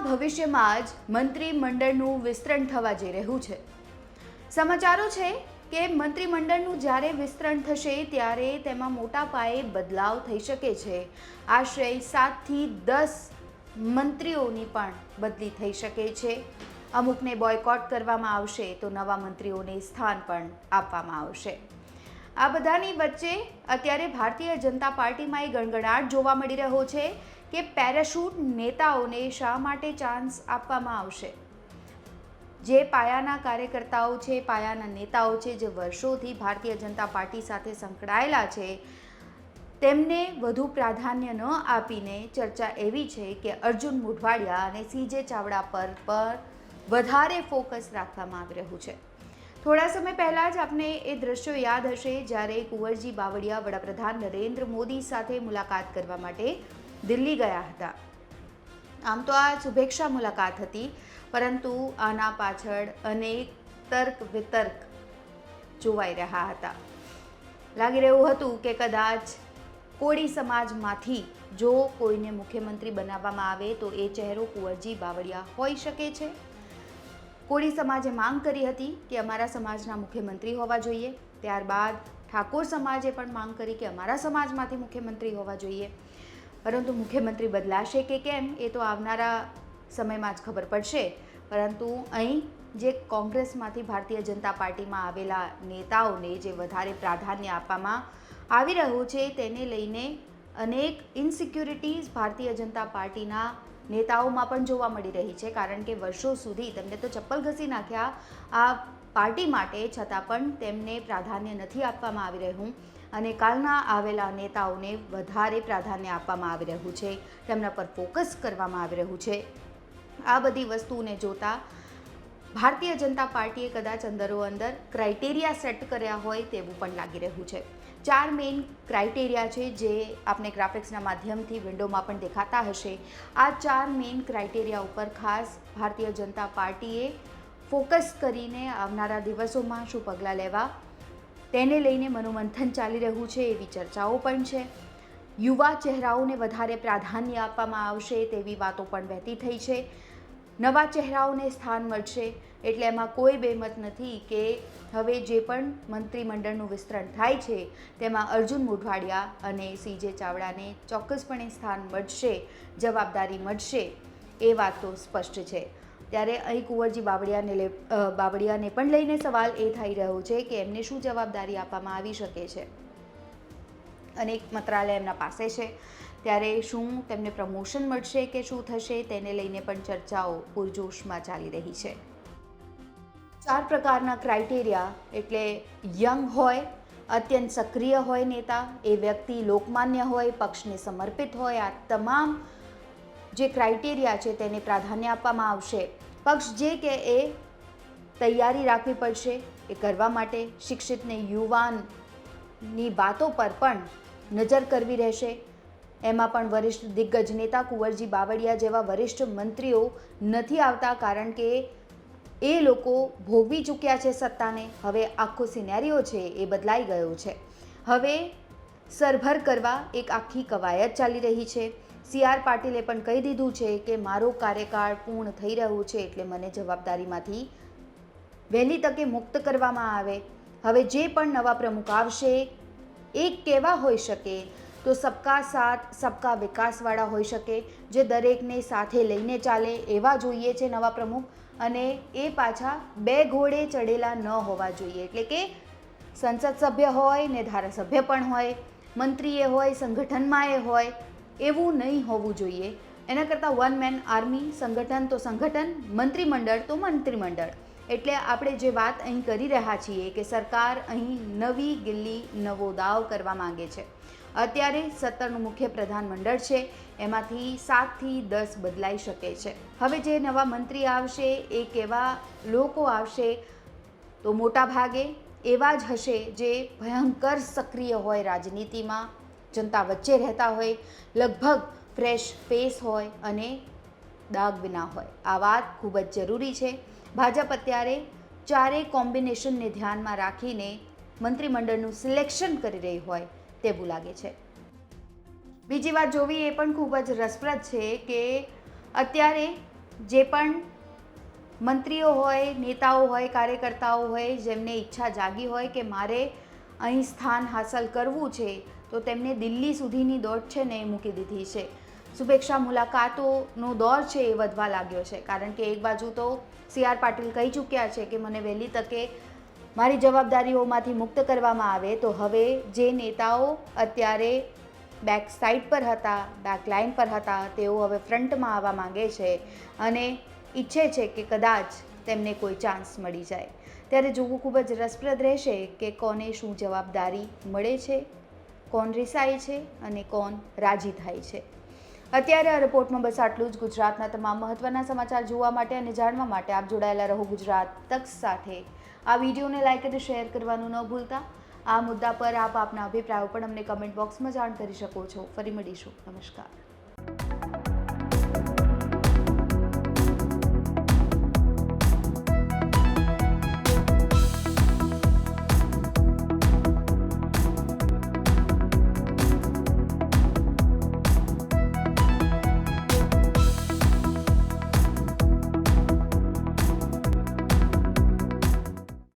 ભવિષ્યમાં જ મંત્રીમંડળનું વિસ્તરણ થવા જઈ રહ્યું છે। સમાચારો છે કે મંત્રીમંડળનું જ્યારે વિસ્તરણ થશે ત્યારે તેમાં મોટા પાયે બદલાવ થઈ શકે છે। આશરે 7થી 10 મંત્રીઓની પણ બદલી થઈ શકે છે। અમુકને બોયકોટ કરવામાં આવશે તો નવા મંત્રીઓને સ્થાન પણ આપવામાં આવશે। આ બધાની વચ્ચે અત્યારે ભારતીય જનતા પાર્ટીમાં એ ગણગણાટ જોવા મળી રહ્યો છે કે પેરાશૂટ નેતાઓને શા માટે ચાન્સ આપવામાં આવશે। જે પાયાના કાર્યકર્તાઓ છે, પાયાના નેતાઓ છે, જે વર્ષોથી ભારતીય જનતા પાર્ટી સાથે સંકળાયેલા છે, તેમને વધુ પ્રાધાન્ય ન આપીને ચર્ચા એવી છે કે અર્જુન મોઢવાડિયા અને CJ ચાવડા પર વધારે ફોકસ રાખવામાં આવી રહ્યું છે। થોડા સમય પહેલાં જ આપને એ દ્રશ્યો યાદ હશે જ્યારે કુંવરજી બાવળિયા વડાપ્રધાન નરેન્દ્ર મોદી સાથે મુલાકાત કરવા માટે દિલ્હી ગયા હતા। આમ તો આ શુભેચ્છા મુલાકાત હતી, પરંતુ આના પાછળ અનેક તર્ક વિતર્ક જોવાઈ રહ્યા હતા। લાગી રહ્યું હતું કે કદાચ કોળી સમાજમાંથી જો કોઈને મુખ્યમંત્રી બનાવવામાં આવે તો એ ચહેરો કુંવરજી બાવળિયા હોઈ શકે છે। કોળી સમાજે માંગ કરી હતી કે અમારા સમાજના મુખ્યમંત્રી હોવા જોઈએ। ત્યારબાદ ઠાકોર સમાજે પણ માંગ કરી કે અમારા સમાજમાંથી મુખ્યમંત્રી હોવા જોઈએ। પરંતુ મુખ્યમંત્રી બદલાશે કે કેમ એ તો આવનારા સમયમાં જ ખબર પડશે। પરંતુ અહીં જે કોંગ્રેસમાંથી ભારતીય જનતા પાર્ટીમાં આવેલા નેતાઓને જે વધારે પ્રાધાન્ય આપવામાં આવી રહ્યું છે તેને લઈને અનેક ઇનસિક્યુરિટીઝ ભારતીય જનતા પાર્ટીના નેતાઓમાં પણ જોવા મળી રહી છે। કારણ કે વર્ષો સુધી તેમને તો ચપ્પલ ઘસી નાખ્યા આ પાર્ટી માટે, છતાં પણ તેમને પ્રાધાન્ય નથી આપવામાં આવી રહ્યું અને કાલના આવેલા નેતાઓને વધારે પ્રાધાન્ય આપવામાં આવી રહ્યું છે, તેમના પર ફોકસ કરવામાં આવી રહ્યું છે। આ બધી વસ્તુને જોતા ભારતીય જનતા પાર્ટીએ કદાચ અંદરો-અંદર ક્રાઇટેરિયા સેટ કર્યા હોય તેવું પણ લાગી રહ્યું છે। 4 મેઇન ક્રાઇટેરિયા છે જે આપણે ગ્રાફિક્સના માધ્યમથી વિન્ડોમાં પણ દેખાતા હશે। આ 4 મેઇન ક્રાઇટેરિયા ઉપર ખાસ ભારતીય જનતા પાર્ટીએ ફોકસ કરીને આવનારા દિવસોમાં શું પગલાં લેવા તેને લઈને મનોમંથન ચાલી રહ્યું છે, એવી ચર્ચાઓ પણ છે। યુવા ચહેરાઓને વધારે પ્રાધાન્ય આપવામાં આવશે તેવી વાતો પણ વહેતી થઈ છે। નવા ચહેરાઓને સ્થાન મળશે એટલે એમાં કોઈ બેમત નથી કે હવે જે પણ મંત્રીમંડળનું વિસ્તરણ થાય છે તેમાં અર્જુન મોઢવાડિયા અને CJ ચાવડાને ચોક્કસપણે સ્થાન મળશે, જવાબદારી મળશે, એ વાત તો સ્પષ્ટ છે। ત્યારે અહીં કુંવરજી બાવળિયાને પણ લઈને સવાલ એ થઈ રહ્યો છે કે એમને શું જવાબદારી આપવામાં આવી શકે છે। અનેક મંત્રાલય એમના પાસે છે, ત્યારે શું તેમને પ્રમોશન મળશે કે શું થશે તેને લઈને પણ ચર્ચાઓ પૂરજોશમાં ચાલી રહી છે। 4 પ્રકારના ક્રાઇટેરિયા એટલે યંગ હોય, અત્યંત સક્રિય હોય નેતા, એ વ્યક્તિ લોકમાન્ય હોય, પક્ષને સમર્પિત હોય, આ તમામ જે ક્રાઇટેરિયા છે તેને પ્રાધાન્ય આપવામાં આવશે। પક્ષ જે કે એ તૈયારી રાખવી પડશે એ કરવા માટે। શિક્ષિતને યુવાનની વાતો પર પણ નજર કરવી રહેશે। એમાં પણ વરિષ્ઠ દિગ્ગજ નેતા કુંવરજી બાવળિયા જેવા વરિષ્ઠ મંત્રીઓ નથી આવતા, કારણ કે એ લોકો ભોગવી ચૂક્યા છે સત્તાને। હવે આખો સિનેરિયો છે એ બદલાઈ ગયો છે। હવે સરભર કરવા એક આખી કવાયત ચાલી રહી છે। CR પાટીલે પણ કહી દીધું છે કે મારો કાર્યકાળ પૂર્ણ થઈ રહ્યો છે એટલે મને જવાબદારીમાંથી વહેલી તકે મુક્ત કરવામાં આવે। હવે જે પણ નવા પ્રમુખ આવશે એ કેવા હોઈ શકે તો સબકા સાથ સબકા વિકાસવાળા હોઈ શકે, જે દરેકને સાથે લઈને ચાલે એવા જોઈએ છે નવા પ્રમુખ, અને એ પાછા 2 ઘોડે ચડેલા ન હોવા જોઈએ। એટલે કે સંસદ સભ્ય હોય ને ધારાસભ્ય પણ હોય, મંત્રીએ હોય, સંગઠનમાં એ હોય, એવું નહીં હોવું જોઈએ। એના કરતાં વન મેન આર્મી, સંગઠન તો સંગઠન, મંત્રીમંડળ તો મંત્રીમંડળ। એટલે આપણે જે વાત અહીં કરી રહ્યા છીએ કે સરકાર અહીં નવી ગિલ્લી, નવો દાવ કરવા માંગે છે। અત્યારે 17નું મુખ્ય પ્રધાનમંડળ છે, એમાંથી 7થી 10 બદલાઈ શકે છે। હવે જે નવા મંત્રી આવશે એ કેવા લોકો આવશે તો મોટા ભાગે એવા જ હશે જે ભયંકર સક્રિય હોય રાજનીતિમાં, જનતા વચ્ચે રહેતા હોય, લગભગ ફ્રેશ ફેસ હોય અને દાગ વિના હોય। આ વાત ખૂબ જ જરૂરી છે। ભાજપ અત્યારે 4 કોમ્બિનેશનને ધ્યાનમાં રાખીને મંત્રીમંડળનું સિલેક્શન કરી રહી હોય તેવું લાગે છે। બીજી વાત જોવી એ પણ ખૂબ જ રસપ્રદ છે કે અત્યારે જે પણ મંત્રીઓ હોય, નેતાઓ હોય, કાર્યકર્તાઓ હોય, જેમને ઈચ્છા જાગી હોય કે મારે અહીં સ્થાન હાંસલ કરવું છે, તો તેમને દિલ્હી સુધીની દોડ છે ને એ મૂકી દીધી છે. શુભેચ્છા મુલાકાતોનો દોર છે એ વધવા લાગ્યો છે, કારણ કે એક બાજુ તો CR પાટીલ કહી ચૂક્યા છે કે મને વહેલી તકે મારી જવાબદારીઓમાંથી મુક્ત કરવામાં આવે. તો હવે જે નેતાઓ અત્યારે બેક સાઇડ પર હતા, બેક લાઇન પર હતા, તેઓ હવે ફ્રન્ટમાં આવવા માંગે છે અને ઈચ્છે છે કે કદાચ તેમને કોઈ ચાન્સ મળી જાય. ત્યારે જોવું ખૂબ જ રસપ્રદ રહેશે કે કોને શું જવાબદારી મળે છે, કોણ રિસાય છે અને કોણ રાજી થાય છે. અત્યારે આ રિપોર્ટમાં બસ આટલું જ. ગુજરાતના તમામ મહત્ત્વના સમાચાર જોવા માટે અને જાણવા માટે આપ જોડાયેલા રહો ગુજરાત તક સાથે. આ વિડીયોને લાઇક અને શેર કરવાનું ન ભૂલતા. આ મુદ્દા પર આપ આપના અભિપ્રાયો પણ અમને કમેન્ટ બોક્સમાં જાણ કરી શકો છો. ફરી મળીશું. નમસ્કાર.